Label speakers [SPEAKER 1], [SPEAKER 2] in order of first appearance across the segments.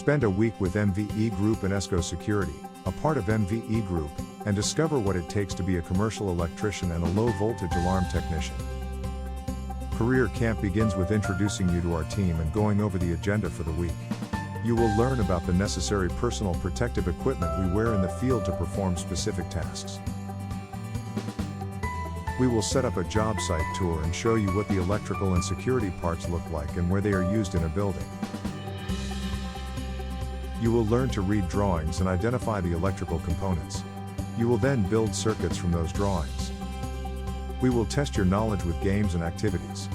[SPEAKER 1] Spend a week with MVE Group and ESCO Security, a part of MVE Group, and discover what it takes to be a commercial electrician and a low-voltage alarm technician. Career Camp begins with introducing you to our team and going over the agenda for the week. You will learn about the necessary personal protective equipment we wear in the field to perform specific tasks. We will set up a job site tour and show you what the electrical and security parts look like and where they are used in a building. You will learn to read drawings and identify the electrical components. You will then build circuits from those drawings. We will test your knowledge with games and activities.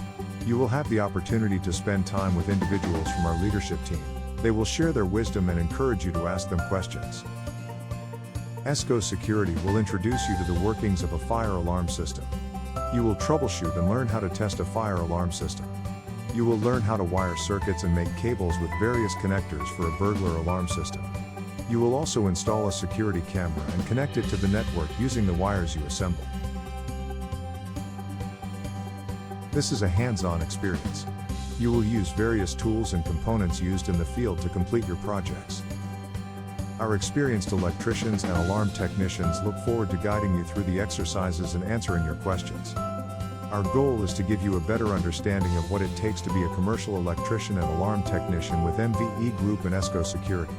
[SPEAKER 1] You will have the opportunity to spend time with individuals from our leadership team. They will share their wisdom and encourage you to ask them questions. ESCO Security will introduce you to the workings of a fire alarm system. You will troubleshoot and learn how to test a fire alarm system. You will learn how to wire circuits and make cables with various connectors for a burglar alarm system. You will also install a security camera and connect it to the network using the wires you assemble. This is a hands-on experience. You will use various tools and components used in the field to complete your projects. Our experienced electricians and alarm technicians look forward to guiding you through the exercises and answering your questions. Our goal is to give you a better understanding of what it takes to be a commercial electrician and alarm technician with MVE Group and ESCO Security.